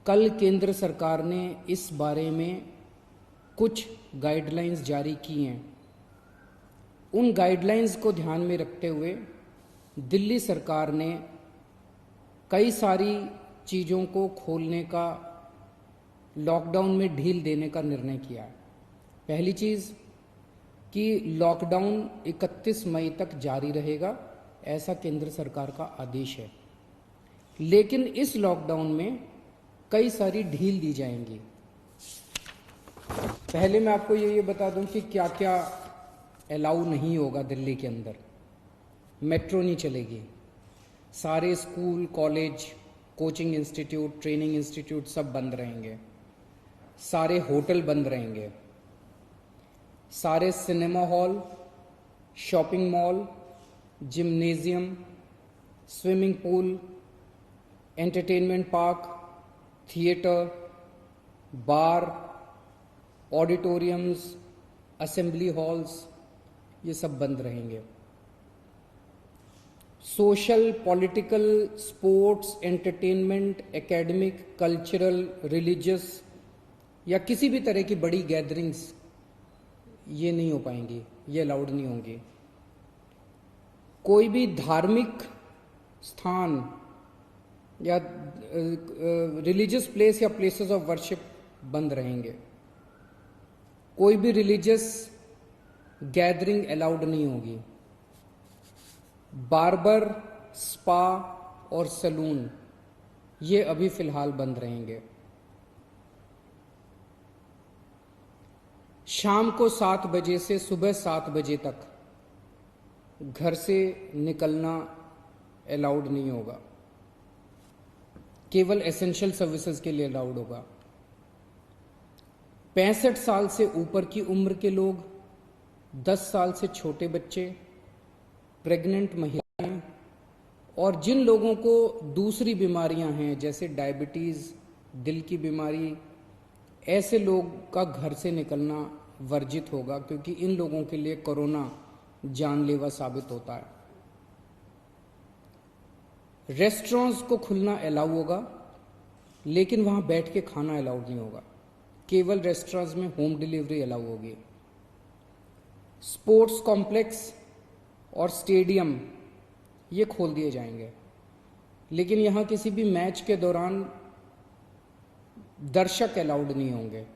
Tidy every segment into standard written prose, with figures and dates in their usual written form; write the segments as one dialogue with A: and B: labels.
A: कल केंद्र सरकार ने इस बारे में कुछ गाइडलाइंस जारी की हैं। उन गाइडलाइंस को ध्यान में रखते हुए दिल्ली सरकार ने कई सारी चीज़ों को खोलने का, लॉकडाउन में ढील देने का निर्णय किया है। पहली चीज़ कि लॉकडाउन 31 मई तक जारी रहेगा, ऐसा केंद्र सरकार का आदेश है। लेकिन इस लॉकडाउन में कई सारी ढील दी जाएंगी। पहले मैं आपको ये बता दूं कि क्या क्या अलाउ नहीं होगा दिल्ली के अंदर। मेट्रो नहीं चलेगी, सारे school, college, coaching institute, training institute सब बंद रहेंगे, सारे होटल बंद रहेंगे, सारे cinema hall, shopping mall, gymnasium, swimming pool, entertainment park, theatre, bar, auditoriums, assembly halls, ये सब बंद रहेंगे। Social, political, sports, entertainment, academic, cultural, religious या किसी भी तरह की बड़ी गैदरिंग्स ये नहीं हो पाएंगी, ये अलाउड नहीं होंगी। कोई भी धार्मिक स्थान या रिलीजियस प्लेस या प्लेसेस ऑफ वर्शिप बंद रहेंगे। कोई भी रिलीजियस गैदरिंग अलाउड नहीं होगी। बार्बर, स्पा और सैलून ये अभी फिलहाल बंद रहेंगे। शाम को 7 बजे से सुबह 7 बजे तक घर से निकलना अलाउड नहीं होगा, केवल एसेंशियल सर्विसेज के लिए अलाउड होगा। 65 साल से ऊपर की उम्र के लोग, 10 साल से छोटे बच्चे, प्रेग्नेंट महिलाएं और जिन लोगों को दूसरी बीमारियां हैं जैसे डायबिटीज़, दिल की बीमारी, ऐसे लोग का घर से निकलना वर्जित होगा, क्योंकि इन लोगों के लिए कोरोना जानलेवा साबित होता है। रेस्टोरेंट्स को खुलना अलाउ होगा, लेकिन वहां बैठ के खाना अलाउड नहीं होगा, केवल रेस्टोरेंट्स में होम डिलीवरी अलाउ होगी। स्पोर्ट्स कॉम्प्लेक्स और स्टेडियम ये खोल दिए जाएंगे, लेकिन यहां किसी भी मैच के दौरान दर्शक अलाउड नहीं होंगे।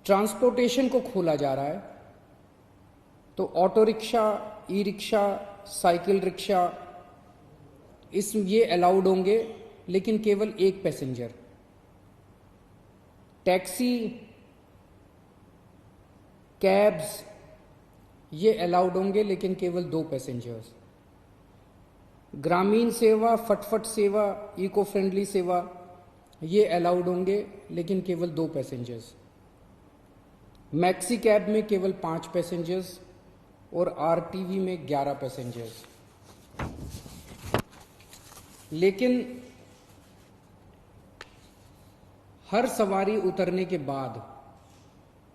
A: ट्रांसपोर्टेशन को खोला जा रहा है, तो auto rickshaw, e rickshaw, cycle rickshaw ये अलाउड होंगे, लेकिन केवल एक पैसेंजर। टैक्सी, कैब्स ये अलाउड होंगे, लेकिन केवल 2 पैसेंजर्स। ग्रामीण सेवा, फटफट सेवा, इको फ्रेंडली सेवा ये अलाउड होंगे, लेकिन केवल 2 पैसेंजर्स। मैक्सी कैब में केवल 5 पैसेंजर्स और आरटीवी में 11 पैसेंजर्स। लेकिन हर सवारी उतरने के बाद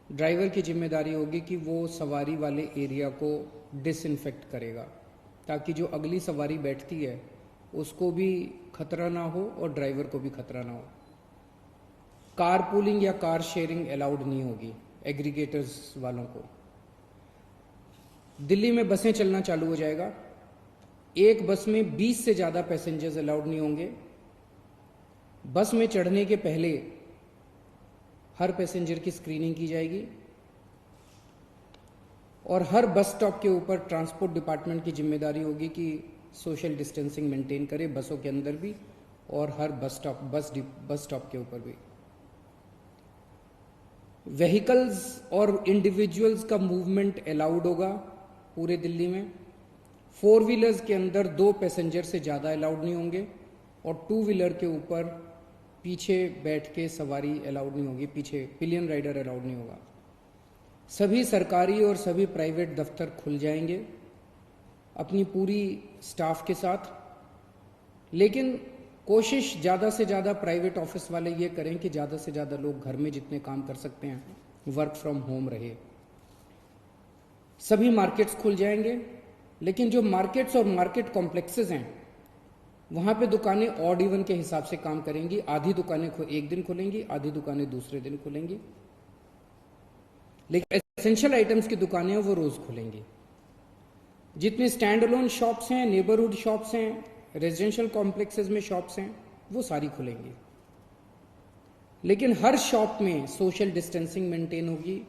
A: ड्राइवर की जिम्मेदारी होगी कि वो सवारी वाले एरिया को डिसइंफेक्ट करेगा, ताकि जो अगली सवारी बैठती है उसको भी खतरा ना हो और ड्राइवर को भी खतरा ना हो। कार पूलिंग या कार शेयरिंग अलाउड नहीं होगी एग्रीगेटर्स वालों को। दिल्ली में बसें चलना चालू हो जाएगा। एक बस में 20 से ज़्यादा पैसेंजर्स अलाउड नहीं होंगे। बस में चढ़ने के पहले हर पैसेंजर की स्क्रीनिंग की जाएगी और हर बस स्टॉप के ऊपर ट्रांसपोर्ट डिपार्टमेंट की जिम्मेदारी होगी कि सोशल डिस्टेंसिंग मेंटेन करे, बसों के अंदर भी और हर बस स्टॉप के ऊपर भी। व्हीकल्स और इंडिविजुअल्स का मूवमेंट अलाउड होगा पूरे दिल्ली में। 4 व्हीलर्स के अंदर 2 पैसेंजर से ज़्यादा अलाउड नहीं होंगे और 2 व्हीलर के ऊपर पीछे बैठ के सवारी अलाउड नहीं होगी, पीछे पिलियन राइडर अलाउड नहीं होगा। सभी सरकारी और सभी प्राइवेट दफ्तर खुल जाएंगे अपनी पूरी स्टाफ के साथ, लेकिन कोशिश ज़्यादा से ज़्यादा प्राइवेट ऑफिस वाले ये करें कि ज़्यादा से ज़्यादा लोग घर में जितने काम कर सकते हैं वर्क फ्रॉम होम रहे। सभी मार्केट्स खुल जाएंगे, लेकिन जो मार्केट्स और मार्केट कॉम्प्लेक्सेस हैं वहाँ पे दुकानें ऑड इवन के हिसाब से काम करेंगी। आधी दुकानें एक दिन खुलेंगी, आधी दुकानें दूसरे दिन खुलेंगी, लेकिन एसेंशियल आइटम्स की दुकानें हैं वो रोज खुलेंगी। जितने स्टैंड अलोन शॉप्स हैं, नेबरहुड शॉप्स हैं, रेजिडेंशियल कॉम्प्लेक्सेस में शॉप्स हैं, वो सारी खुलेंगी, लेकिन हर शॉप में सोशल डिस्टेंसिंग मेंटेन होगी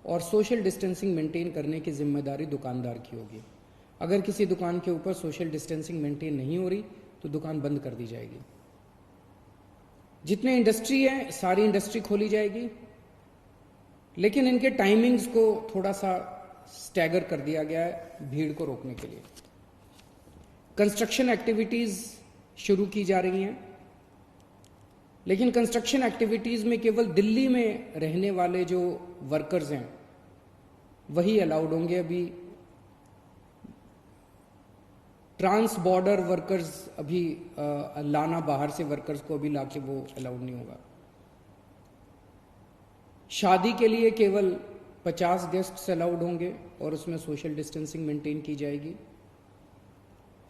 A: और सोशल डिस्टेंसिंग मेंटेन करने की जिम्मेदारी दुकानदार की होगी। अगर किसी दुकान के ऊपर सोशल डिस्टेंसिंग मेंटेन नहीं हो रही तो दुकान बंद कर दी जाएगी। जितने इंडस्ट्री है सारी इंडस्ट्री खोली जाएगी, लेकिन इनके टाइमिंग्स को थोड़ा सा स्टैगर कर दिया गया है भीड़ को रोकने के लिए। कंस्ट्रक्शन एक्टिविटीज शुरू की जा रही हैं, लेकिन कंस्ट्रक्शन एक्टिविटीज में केवल दिल्ली में रहने वाले जो वर्कर्स हैं वही अलाउड होंगे। अभी ट्रांस बॉर्डर वर्कर्स अभी लाना, बाहर से वर्कर्स को अभी लाके वो अलाउड नहीं होगा। शादी के लिए केवल 50 गेस्ट्स अलाउड होंगे और उसमें सोशल डिस्टेंसिंग मेंटेन की जाएगी।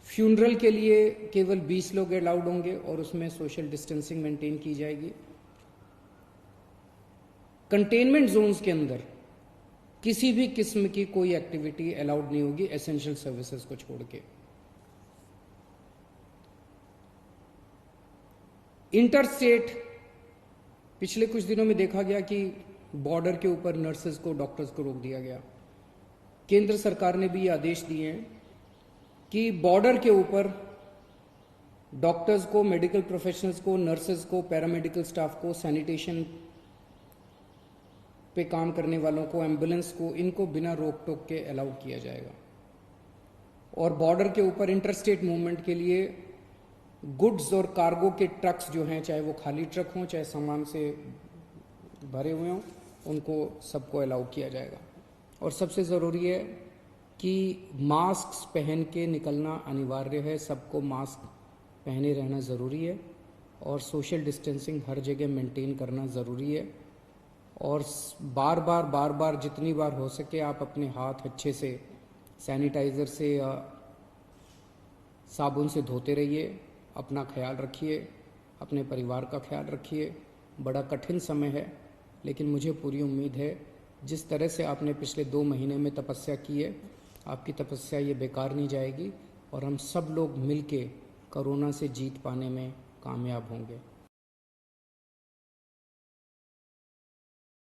A: फ्यूनरल के लिए केवल 20 लोग अलाउड होंगे और उसमें सोशल डिस्टेंसिंग मेंटेन की जाएगी। कंटेनमेंट जोन्स के अंदर किसी भी किस्म की कोई एक्टिविटी अलाउड नहीं होगी एसेंशियल सर्विसेज को छोड़ के। इंटर स्टेट पिछले कुछ दिनों में देखा गया कि बॉर्डर के ऊपर नर्सेज को, डॉक्टर्स को रोक दिया गया। केंद्र सरकार ने भी ये आदेश दिए हैं कि बॉर्डर के ऊपर डॉक्टर्स को, मेडिकल प्रोफेशनल्स को, नर्सेज को, पैरामेडिकल स्टाफ को, सैनिटेशन पे काम करने वालों को, एम्बुलेंस को, इनको बिना रोक टोक के अलाउ किया जाएगा। और बॉर्डर के ऊपर इंटरस्टेट मूवमेंट के लिए गुड्स और कार्गो के ट्रक्स जो हैं, चाहे वो खाली ट्रक हों चाहे सामान से भरे हुए हों, उनको सबको अलाउ किया जाएगा। और सबसे ज़रूरी है कि मास्क पहन के निकलना अनिवार्य है, सबको मास्क पहने रहना ज़रूरी है और सोशल डिस्टेंसिंग हर जगह मेंटेन करना ज़रूरी है। और बार बार जितनी बार हो सके आप अपने हाथ अच्छे से सैनिटाइज़र से या साबुन से धोते रहिए। अपना ख्याल रखिए, अपने परिवार का ख्याल रखिए। बड़ा कठिन समय है, लेकिन मुझे पूरी उम्मीद है जिस तरह से आपने पिछले 2 महीने में तपस्या की है, आपकी तपस्या ये बेकार नहीं जाएगी और हम सब लोग मिलके कोरोना से जीत पाने में कामयाब होंगे।